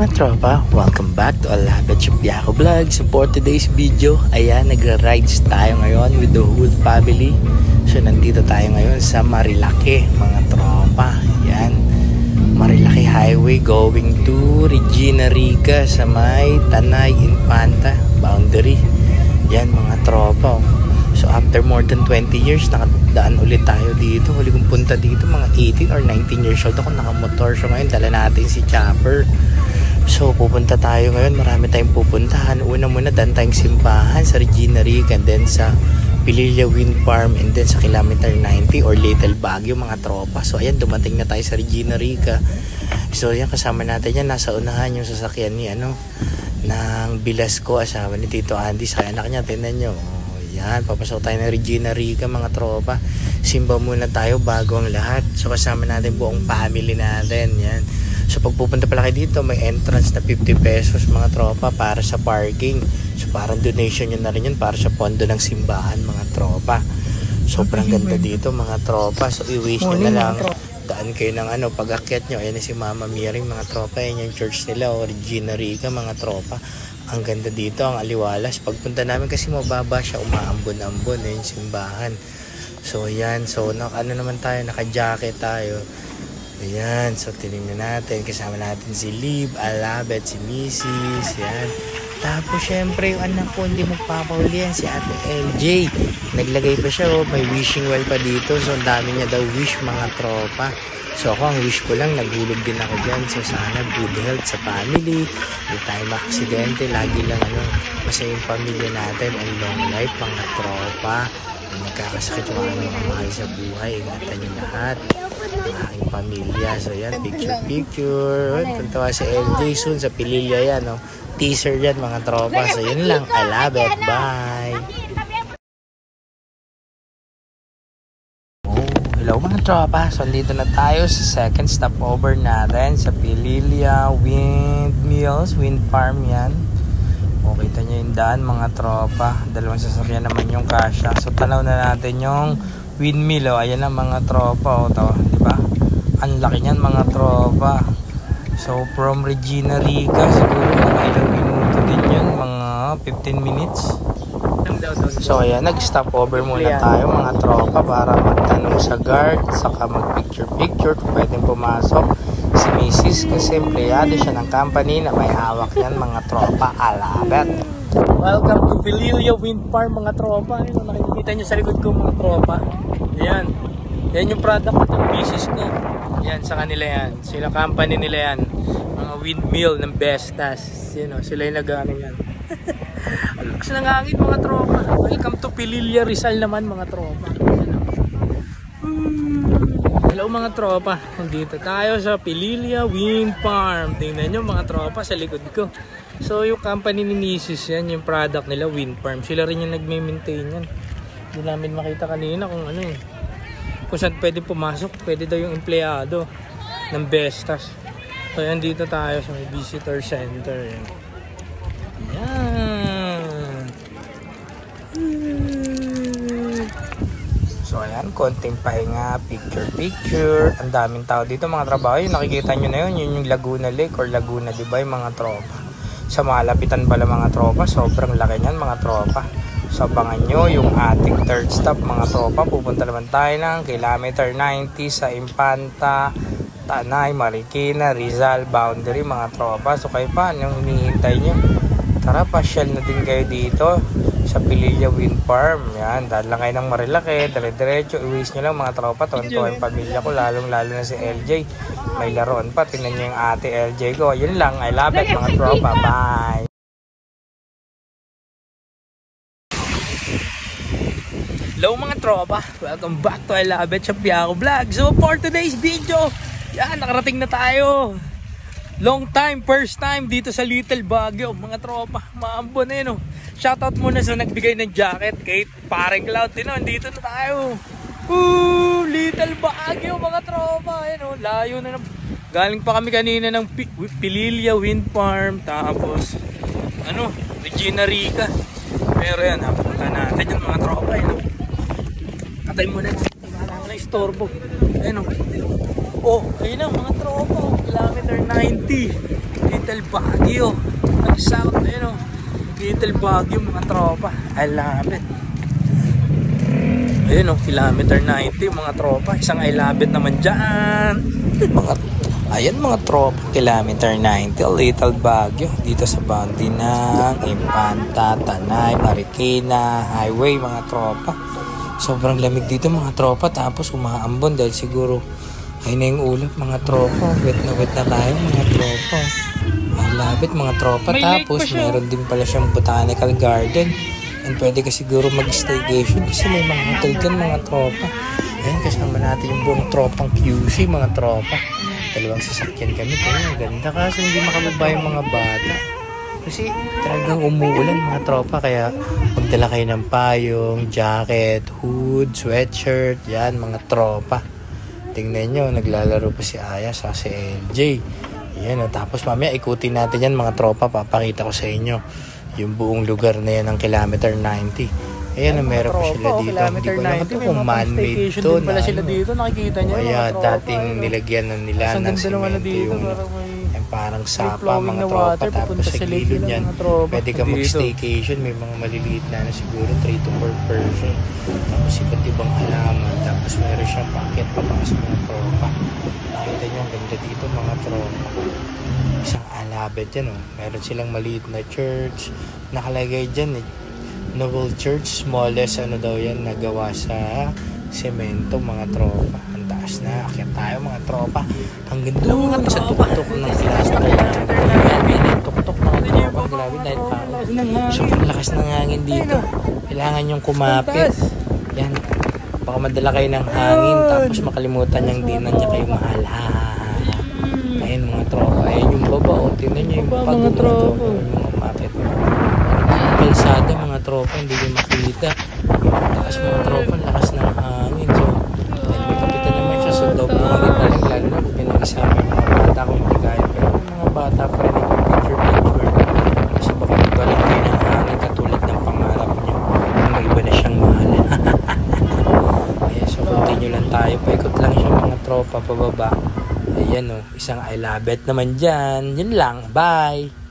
mga tropa, welcome back to Alabet Shapiako Vlog. So for today's video, ayan, nagra-rides tayo ngayon with the whole family. So nandito tayo ngayon sa Marilake mga tropa. Ayan, Marilake Highway going to Regina Rica sa may Tanay Infanta boundary. Ayan mga tropa. So after more than 20 years, nakadaan ulit tayo dito. Huli kong punta dito, mga 18 or 19 years old ako, nakamotor. So ngayon, dala natin si Chopper. So pupunta tayo ngayon, marami tayong pupuntahan. Una muna, daan tayong simbahan sa Regina Rica, and then sa Pililla Wind Farm, and then sa Kilometer 90 or Little Baguio mga tropa. So ayan, dumating na tayo sa Regina Rica. So yan, kasama natin yan. Nasa unahan yung sasakyan ni ng Bilasco, asawa ni Tito Andy sa anak niya. Tingnan nyo. Yan, papasok tayo ng Regina Rica mga tropa. Simba muna tayo bago ang lahat. So kasama natin buong family natin. Yan. So pag pupunta pala kayo dito, may entrance na 50 pesos mga tropa para sa parking. So parang donation nyo na rin yun para sa pondo ng simbahan mga tropa. Sobrang ganda dito mga tropa. So i-wish nyo na lang. Daan kayo ng pag-akyat nyo. Ayan na si Mama Miring mga tropa. Ayan yung church nila, Regina Rica mga tropa. Ang ganda dito, ang aliwalas. Pagpunta namin kasi mababa siya, umaambon-ambon na yung simbahan. So ayan, so naman tayo, naka-jacket tayo. Ayan, so tinignan natin, kasama natin si Liv, Alabet, si Mrs. Yan. Tapos syempre yung anak ko, hindi magpapahuli yan, si Ate LJ. Naglagay pa siya, may wishing well pa dito. So ang dami niya daw wish mga tropa. So ako, ang wish ko lang, naghulog din ako dyan. So sana good health sa family, hindi tayo makaksidente, lagi lang masaya yung pamilya natin, and long life mga tropa. Kung nagkakasakit yung mga mahal sa buhay, ingatan yung lahat ng aking pamilya. So yan, picture. Tuntawa si LJ soon sa Pililla yan. Teaser yan mga tropa. So yun lang, I love it, bye. Hello mga tropa, so dito na tayo sa second stopover natin sa Pililla Wind Farm yan. O kita nyo yung daan mga tropa, dalawang sasakyan naman yung kasya. So tanaw na natin yung windmill, ayan na mga tropa, diba? Ang laki niyan mga tropa. So from Regina Rica, siguro mga ilang minuto din yun, mga 15 minutes. So ayan, nag-stop over muna tayo mga tropa para magtanong sa guard, saka mag-picture kung pwedeng pumasok si Mrs. kasi empleyado siya ng company na may hawak yan mga tropa. Alabet. Welcome to Pililla Wind Farm mga tropa. Nakikita nyo sa likod ko mga tropa. Ayan. Yan yung product ng Mrs. ko. Yan, sa kanila yan. Sila company nila yan. Mga windmill ng Vestas. Sila yung nag-ano yan. Ang lakas ng hangin mga tropa. Welcome to Pililla Rizal naman mga tropa. Hello mga tropa. Nandito tayo sa Pililla Wind Farm. Tingnan nyo mga tropa sa likod ko. So yung company ni Mrs. yan, yung product nila Wind Farm. Sila rin yung nagme-maintain yan. Hindi namin makita kanina kung kung saan pwede pumasok. Pwede daw yung empleyado ng Vestas. So yan, dito tayo sa may visitor center. Yan. So ayan, konting pahinga, picture. Ang daming tao dito mga trabaho. Yung nakikita nyo na yun yung Laguna Lake or Laguna, diba yung mga tropa. Sa malapitan pala mga tropa, sobrang laki nyan mga tropa. So abangan nyo yung ating third stop mga tropa. Pupunta naman tayo ng Kilometer 90 sa Infanta, Tanay, Marikina, Rizal boundary mga tropa. So kayo pa, anong hinihintay nyo? Tara, pasyal na din kayo dito sa Pililla Wind Farm. Yan, dahil lang kayo ng Marilake, dire-diretso, i-wish nyo lang mga tropa. Tonto yung pamilya ko, lalong-lalo na si LJ. May laruan pa, tingnan nyo yung ate LJ ko. Yun lang, I love it mga tropa. Bye! Hello mga tropa, welcome back to Alabet Shapiako Vlog. So for today's video, yan, nakarating na tayo. Long time, first time dito sa Little Baguio mga tropa. Maambon Shoutout muna sa nagbigay ng jacket kay Pareng Cloud din. Dito na tayo. Little Baguio mga tropa. Layo na. Galing pa kami kanina ng Pililla Wind Farm. Tapos Regina Rica. Pero yan, napunta natin yung mga tropa. Katay muna. Wala na istorbo. Ayun na mga tropa. Kilometer 90. Little Baguio. Nag-south, ayun o. Little Baguio mga tropa. I love it. Ayun o, kilometer 90 mga tropa. Isang I love it naman dyan. Ayan mga tropa, kilometer 90, Little Baguio. Dito sa boundary ng Infanta, Tanay, Marikina Highway mga tropa. Sobrang lamig dito mga tropa. Tapos umaambon dahil siguro ay na yung ulap mga tropa. Wet na tayo mga tropa. Malapit mga tropa. Tapos meron din pala siyang botanical garden. And pwede ka siguro mag-staycation kasi may mga hotel dyan mga tropa. Ayan, kasama natin yung buong tropang QC mga tropa. Dalawang sasakyan kami. Pero ganda kasi hindi makababa yung mga bata. Kasi talagang umuulan mga tropa. Kaya magdala kayo ng payong, jacket, hood, sweatshirt. Yan mga tropa. Tingnan nyo, naglalaro pa si Aya sa si LJ. Yan, tapos mamaya ikutin natin yan mga tropa. Papakita ko sa inyo yung buong lugar na yan ng kilometer 90. Ayan, meron pa sila dito. Hindi ko naman ito kung man-made to. Pala sila dito, nakikita nyo. Kaya dating nilagyan na nila ng semento yung parang sapa mga tropa. Tapos sa gilid yan, pwede ka mag-staycation. May mga maliliit na siguro 3 to 4 person. Tapos iba't ibang halaman. Tapos meron siyang packet patakas mga tropa. Nakita nyo, ang ganda dito mga tropa. Isang alabet yan oh. Meron silang maliit na church. Nakalagay dyan eh. Noble Church, smallest ano daw yan, nagawa sa semento mga tropa. Ang taas na, akyat tayo mga tropa. Hanggang doon sa tuktok ng cluster natin. Yan, tuktok mga tropa. Grabe dahil tao. Sobrang lakas ng hangin dito. Kailangan yung kumapit. Yan, baka madala kayo ng hangin tapos makalimutan niyang di na niya kayo mahal. Ayan mga tropa. Ayan yung baba o. Tingnan niyo yung pag mga tropa. Yung mga mapit. Kalsada mga tropa, hindi nyo makita. Taas mga tropa, lakas ng hangin. So, dahil may kapitan naman siya, so daw pumalit na lang lalo na pinag-isama yung mga bata kung hindi kaya. Pero mga bata pa rin nag-picture. Kasi baka ibalik kayo ng hangin katulad ng pangarap nyo na may iba na siyang mahal. Ayan, so continue lang tayo. Paikot lang siya mga tropa pababa. Ayan o, isang I love it naman dyan. Yun lang, bye!